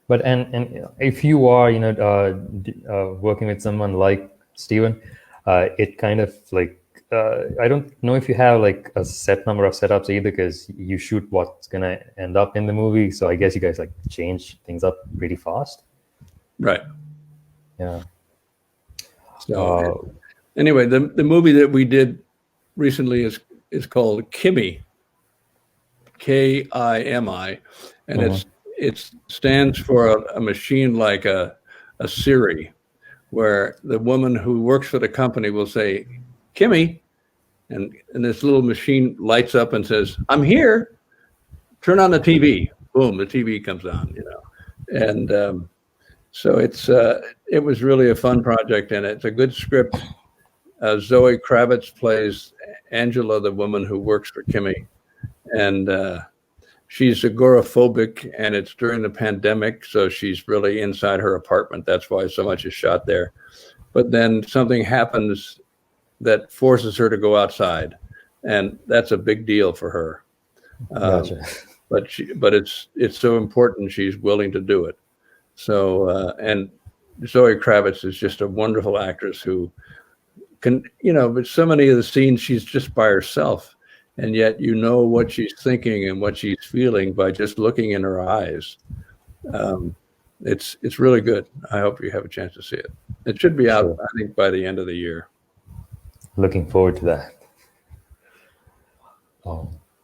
But and if you are working with someone like Steven, it kind of like I don't know if you have like a set number of setups either, because you shoot what's gonna end up in the movie. So I guess you guys like change things up pretty fast. Right. Yeah. So anyway, the movie that we did recently is called Kimi, Kimi, and it stands for a machine like a Siri, where the woman who works for the company will say, Kimi, and this little machine lights up and says, I'm here, turn on the TV. Boom, the TV comes on, And so it was really a fun project, and it's a good script. Zoe Kravitz plays Angela, the woman who works for Kimi, and she's agoraphobic, and it's during the pandemic, so she's really inside her apartment. That's why so much is shot there. But then something happens that forces her to go outside, and that's a big deal for her. Gotcha. But it's so important she's willing to do it. So and Zoe Kravitz is just a wonderful actress who can, but so many of the scenes she's just by herself, and yet what she's thinking and what she's feeling by just looking in her eyes. It's really good. I hope you have a chance to see it. It should be out, sure, I think, by the end of the year. Looking forward to that.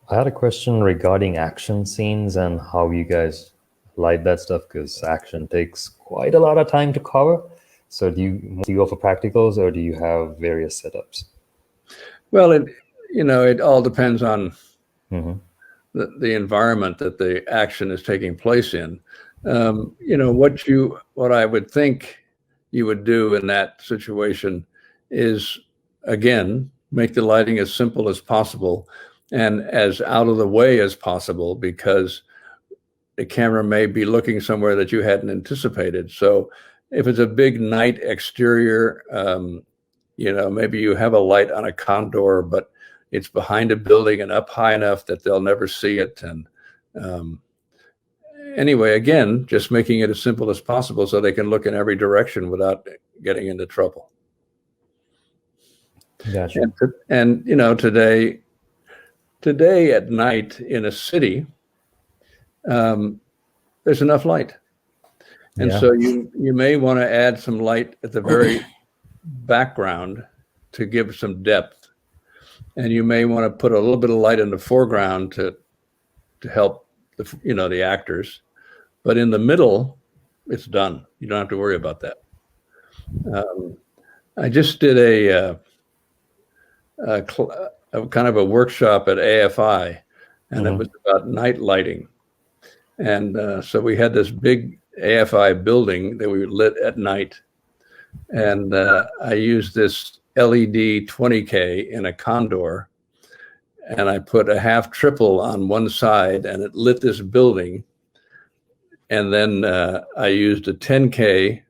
I had a question regarding action scenes and how you guys light that stuff, because action takes quite a lot of time to cover. So do you go for practicals, or do you have various setups? Well, it all depends on the environment that the action is taking place in. What I would think you would do in that situation is, again, make the lighting as simple as possible and as out of the way as possible, because the camera may be looking somewhere that you hadn't anticipated. So if it's a big night exterior, maybe you have a light on a condor, but it's behind a building and up high enough that they'll never see it. And anyway, again, just making it as simple as possible so they can look in every direction without getting into trouble. Gotcha. And today at night in a city, there's enough light. And so you may want to add some light at the very background to give some depth. And you may want to put a little bit of light in the foreground to help the actors. But in the middle, it's done. You don't have to worry about that. I just did a kind of a workshop at AFI, and it was about night lighting. And so we had this big AFI building that we lit at night. And I used this LED 20K in a condor, and I put a half triple on one side, and it lit this building. And then I used a 10K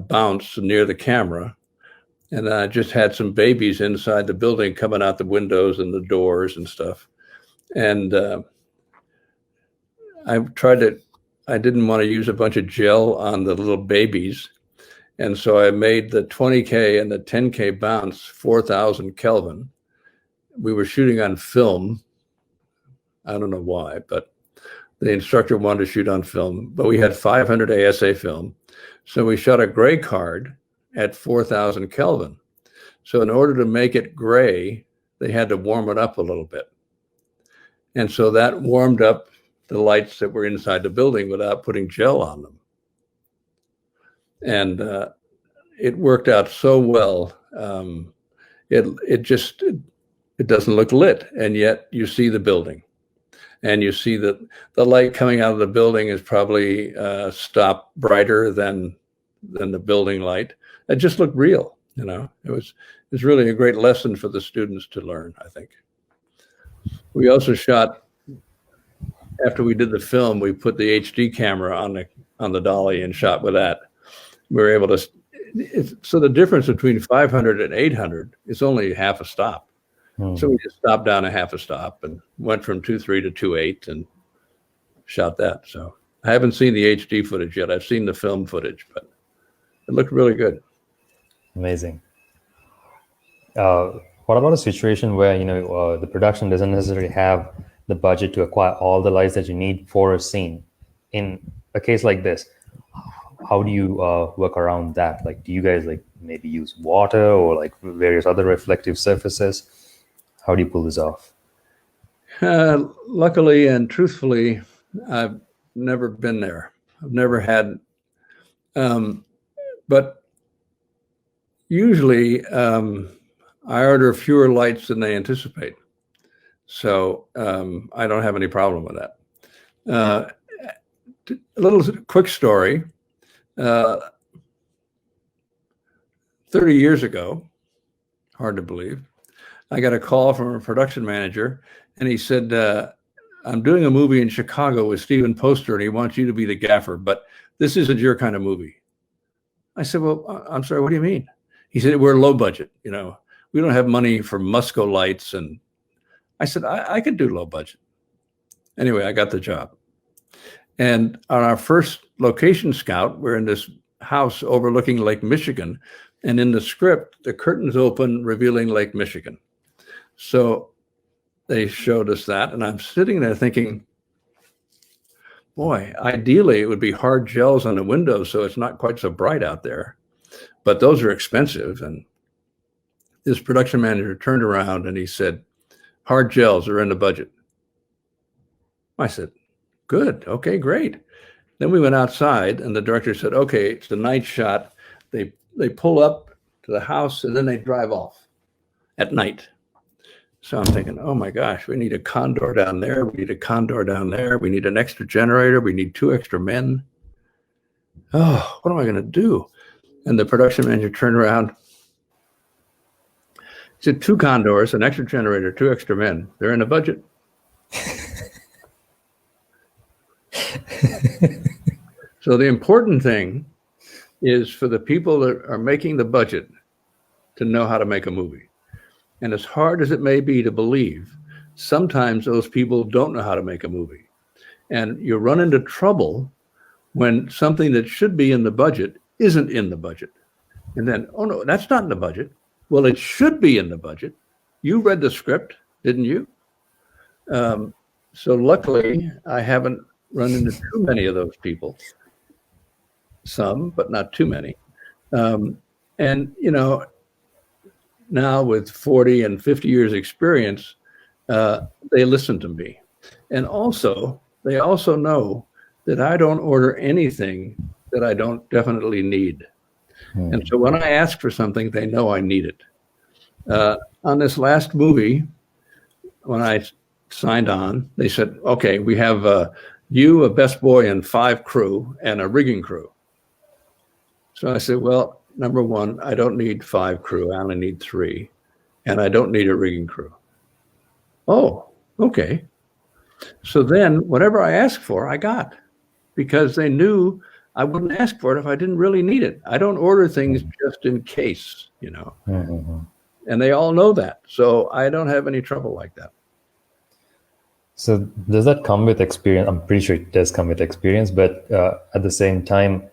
bounce near the camera. And I just had some babies inside the building coming out the windows and the doors and stuff. And I didn't want to use a bunch of gel on the little babies. And so I made the 20K and the 10K bounce 4,000 Kelvin. We were shooting on film. I don't know why, but the instructor wanted to shoot on film, but we had 500 ASA film. So we shot a gray card at 4,000 Kelvin. So in order to make it gray, they had to warm it up a little bit. And so that warmed up the lights that were inside the building without putting gel on them. And it worked out so well. It doesn't look lit, and yet you see the building, and you see that the light coming out of the building is probably stop brighter than the building light. It just looked real. It was really a great lesson for the students to learn, I think. We also shot after we did the film, we put the HD camera on the dolly and shot with that. We were able to. So the difference between 500 and 800 is only half a stop. So we just stopped down a half a stop and went from 2.3 to 2.8 and shot that. So I haven't seen the HD footage yet. I've seen the film footage, but it looked really good. Amazing. What about a situation where the production doesn't necessarily have the budget to acquire all the lights that you need for a scene? In a case like this, how do you work around that? Like, do you guys like maybe use water or like various other reflective surfaces? How do you pull this off? Luckily and truthfully, I've never been there. I've never had, but usually I order fewer lights than they anticipate. So I don't have any problem with that. A little quick story. 30 years ago, hard to believe, I got a call from a production manager, and he said, I'm doing a movie in Chicago with Stephen Poster, and he wants you to be the gaffer, but this isn't your kind of movie. I said, well, I'm sorry, what do you mean? He said, we're low budget, we don't have money for Musco lights. And I said, I could do low budget. Anyway, I got the job. And on our first location scout, we're in this house overlooking Lake Michigan. And in the script, the curtains open, revealing Lake Michigan. So they showed us that. And I'm sitting there thinking, boy, ideally it would be hard gels on the windows so it's not quite so bright out there. But those are expensive. And this production manager turned around and he said, hard gels are in the budget. I said, good. Okay, great. Then we went outside and the director said, okay, it's the night shot. They pull up to the house and then they drive off at night. So I'm thinking, oh my gosh, we need a condor down there. We need a condor down there. We need an extra generator. We need 2 extra men. Oh, what am I going to do? And the production manager turned around. He said, 2 condors, an extra generator, 2 extra men. They're in the budget. So the important thing is for the people that are making the budget to know how to make a movie. And as hard as it may be to believe, sometimes those people don't know how to make a movie. And you run into trouble when something that should be in the budget isn't in the budget. And then, oh no, that's not in the budget. Well, it should be in the budget. You read the script, didn't you? So luckily, I haven't run into too many of those people. Some, but not too many. And, now with 40 and 50 years experience, they listen to me. And also, they also know that I don't order anything that I don't definitely need. And so when I ask for something, they know I need it. On this last movie, when I signed on, they said, okay, we have you, a best boy, and 5 crew, and a rigging crew. So I said, well, number one, I don't need 5 crew. I only need 3. And I don't need a rigging crew. Oh, okay. So then whatever I asked for, I got, because they knew I wouldn't ask for it if I didn't really need it. I don't order things just in case, And they all know that. So I don't have any trouble like that. So does that come with experience? I'm pretty sure it does come with experience, but at the same time,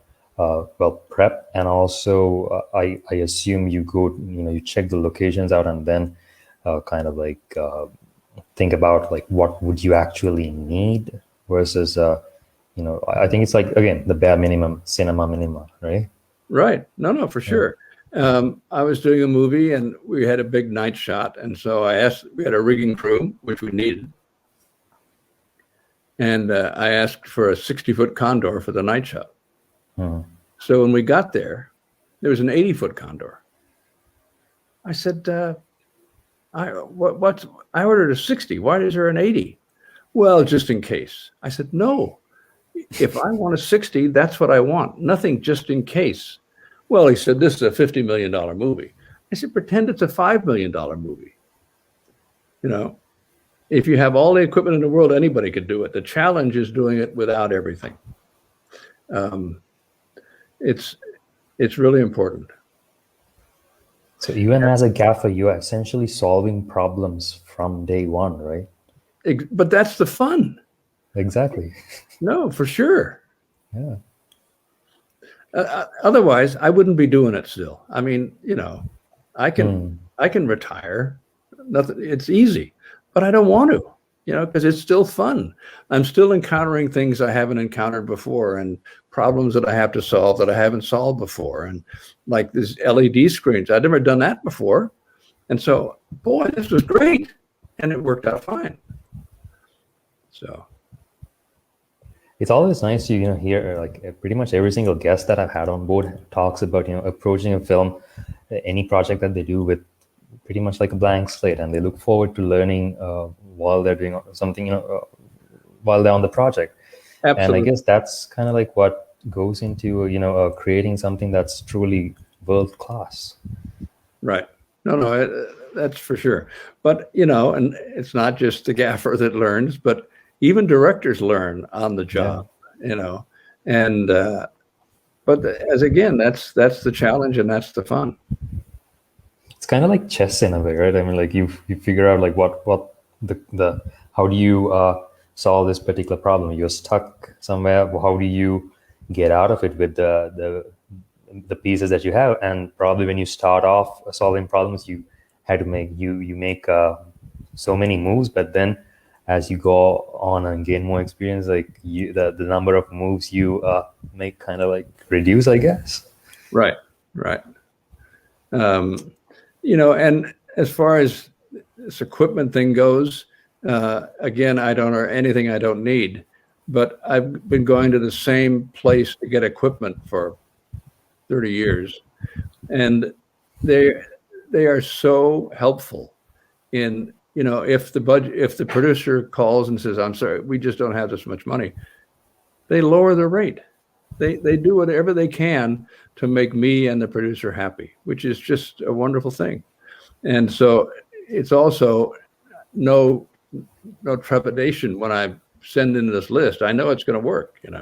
prep, and also I assume you go, you check the locations out and then kind of like think about like what would you actually need versus I think it's like, again, the bare minimum, cinema minima, right? Right. No, for sure. I was doing a movie and we had a big night shot, and so we had a rigging crew, which we needed, and I asked for a 60-foot condor for the night shot. So when we got there was an 80-foot condor. I said, I ordered a 60. Why is there an 80? Well, just in case. I said, no. If I want a 60, that's what I want. Nothing just in case. Well, he said, this is a $50 million movie. I said, pretend it's a $5 million movie. if you have all the equipment in the world, anybody could do it. The challenge is doing it without everything. Um, it's really important. So even as a gaffer, you are essentially solving problems from day one, right? But that's the fun. Exactly. No, for sure. Yeah. Otherwise, I wouldn't be doing it still. I mean, I can retire. Nothing. It's easy, but I don't want to. Because it's still fun. I'm still encountering things I haven't encountered before, and problems that I have to solve that I haven't solved before. And like this LED screens, I'd never done that before. And so, boy, this was great. And it worked out fine. So it's always nice to hear like pretty much every single guest that I've had on board talks about approaching a film, any project that they do with pretty much like a blank slate, and they look forward to learning while they're doing something, while they're on the project. absolutely. And I guess that's kind of like what goes into creating something that's truly world class. Right. No, that's for sure. But and it's not just the gaffer that learns, but even directors learn on the job. And but again, that's the challenge, and that's the fun. It's kind of like chess in a way, right? I mean, like you figure out like what the how do you solve this particular problem? You're stuck somewhere. How do you get out of it with the pieces that you have? And probably when you start off solving problems, you had to make so many moves, but then as you go on and gain more experience, like the number of moves you make kind of like reduce, I guess. Right. And as far as this equipment thing goes, again, I don't know anything I don't need, but I've been going to the same place to get equipment for 30 years, and they are so helpful in if the producer calls and says, I'm sorry, we just don't have this much money, they lower the rate. They do whatever they can to make me and the producer happy, which is just a wonderful thing. And so it's also no trepidation when I send in this list. I know it's going to work, and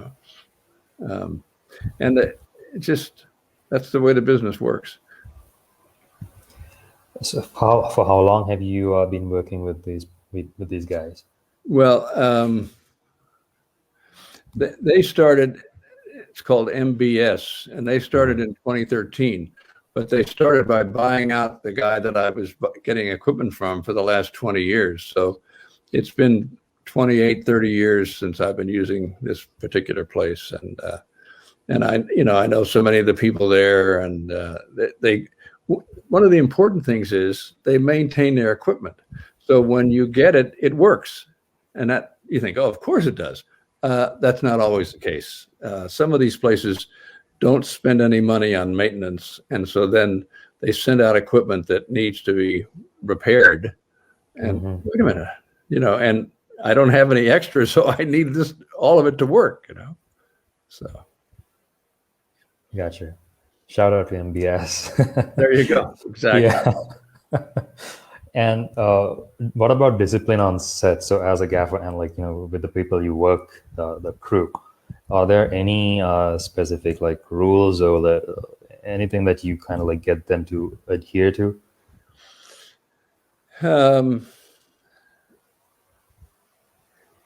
that's the way the business works. So for how long have you been working with these guys? Well, they started. It's called MBS, and they started in 2013. But they started by buying out the guy that I was getting equipment from for the last 20 years. So it's been 28, 30 years since I've been using this particular place, and I know so many of the people there, and one of the important things is they maintain their equipment. So when you get it, it works, and that you think, oh, of course it does. That's not always the case. Some of these places don't spend any money on maintenance, and so then they send out equipment that needs to be repaired. And wait a minute, and I don't have any extras, so I need all of it to work, So. Gotcha. Shout out to MBS. There you go. Exactly. Yeah. And what about discipline on set? So as a gaffer and with the people you work, the crew, are there any specific like rules or anything that you kind of like get them to adhere to?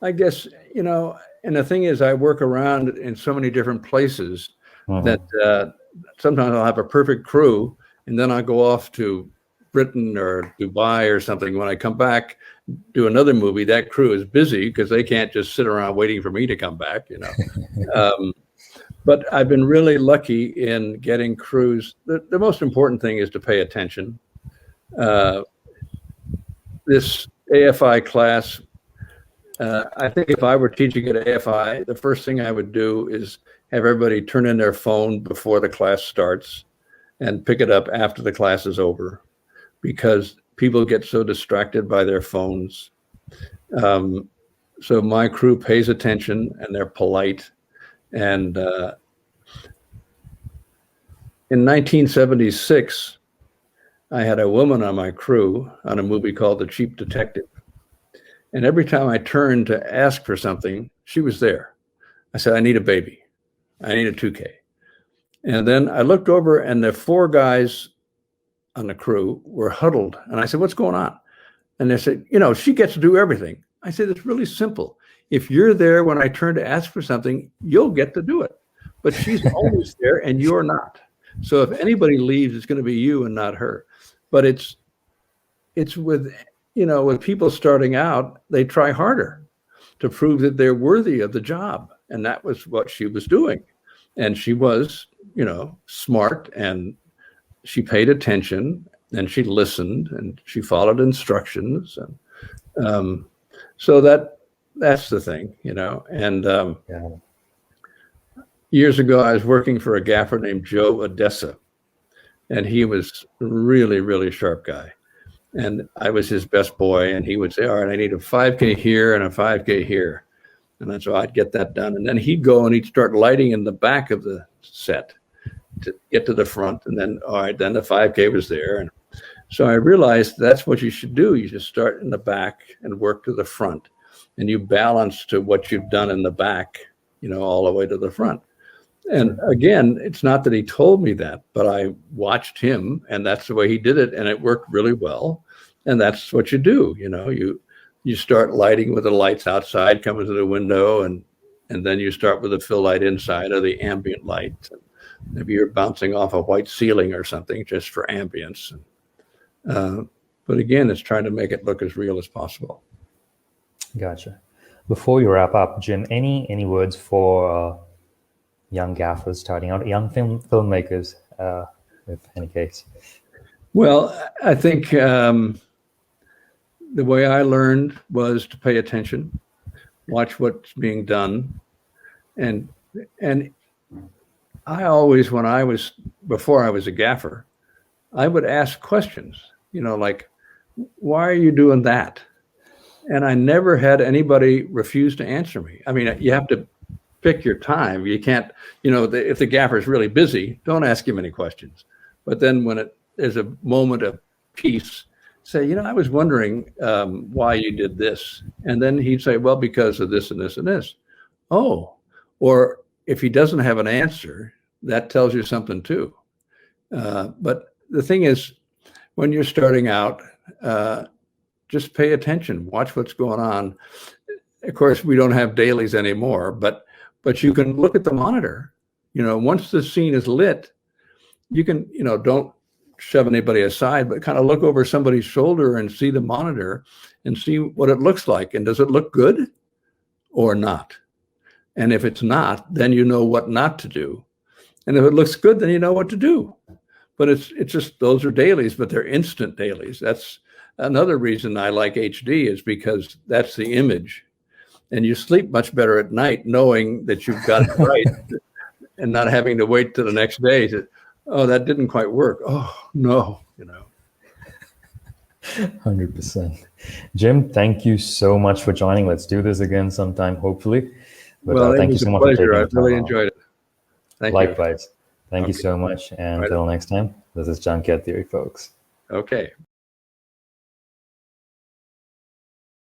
I guess, and the thing is, I work around in so many different places that sometimes I'll have a perfect crew, and then I'll go off to Britain or Dubai or something. When I come back, do another movie, that crew is busy because they can't just sit around waiting for me to come back, But I've been really lucky in getting crews. The most important thing is to pay attention. This AFI class, I think if I were teaching at AFI, the first thing I would do is have everybody turn in their phone before the class starts and pick it up after the class is over, because people get so distracted by their phones. So my crew pays attention and they're polite. And in 1976, I had a woman on my crew on a movie called The Cheap Detective. And every time I turned to ask for something, she was there. I said, I need a baby. I need a 2K. And then I looked over and the 4 guys on the crew were huddled. And I said, what's going on? And they said, you know, she gets to do everything. I said, it's really simple. If you're there when I turn to ask for something, you'll get to do it. But she's always there and you're not. So if anybody leaves, it's going to be you and not her. But it's with, you know, with people starting out, they try harder to prove that they're worthy of the job. And that was what she was doing. And she was, you know, smart, and she paid attention, and she listened, and she followed instructions. And so that's the thing, you know. And Yeah. years ago, I was working for a gaffer named Joe Odessa, and he was a really, really sharp guy. And I was his best boy, and he would say, all right, I need a 5K here and a 5K here. And that's so I'd get that done. And then he'd go and he'd start lighting in the back of the set to get to the front. And then, all right, then the 5K was there. And so I realized that's what you should do. You just start in the back and work to the front. And you balance to what you've done in the back, you know, all the way to the front. And again, it's not that he told me that, but I watched him, and that's the way he did it. And it worked really well. And that's what you do. You know, you start lighting with the lights outside coming to the window, and then you start with the fill light inside or the ambient light. Maybe you're bouncing off a white ceiling or something just for ambience. But again, it's trying to make it look as real as possible. Gotcha. Before you wrap up, Jim, any words for young gaffers starting out, young filmmakers, if any case? Well, I think the way I learned was to pay attention, watch what's being done. And I always, before I was a gaffer, I would ask questions, you know, like, why are you doing that? And I never had anybody refuse to answer me. I mean, you have to pick your time. You can't, you know, if the gaffer is really busy, don't ask him any questions. But then when there's a moment of peace, say, you know, I was wondering why you did this. And then he'd say, well, because of this and this and this. Oh, or if he doesn't have an answer, that tells you something too. But the thing is, when you're starting out, just pay attention, watch what's going on. Of course, we don't have dailies anymore, but you can look at the monitor. You know, once the scene is lit, you can, you know, don't shove anybody aside, but kind of look over somebody's shoulder and see the monitor and see what it looks like. And does it look good or not? And if it's not, then you know what not to do. And if it looks good, then you know what to do. But it's just, those are dailies, but they're instant dailies. That's another reason I like HD, is because that's the image. And you sleep much better at night knowing that you've got it right and not having to wait till the next day to, oh, that didn't quite work. Oh, no, you know. 100%. Jim, thank you so much for joining. Let's do this again sometime, hopefully. But, well, thank you so much for taking I really enjoyed it. Thank Likewise. you. Thank you so much. And until next time, this is Junkyard Theory, folks. Okay.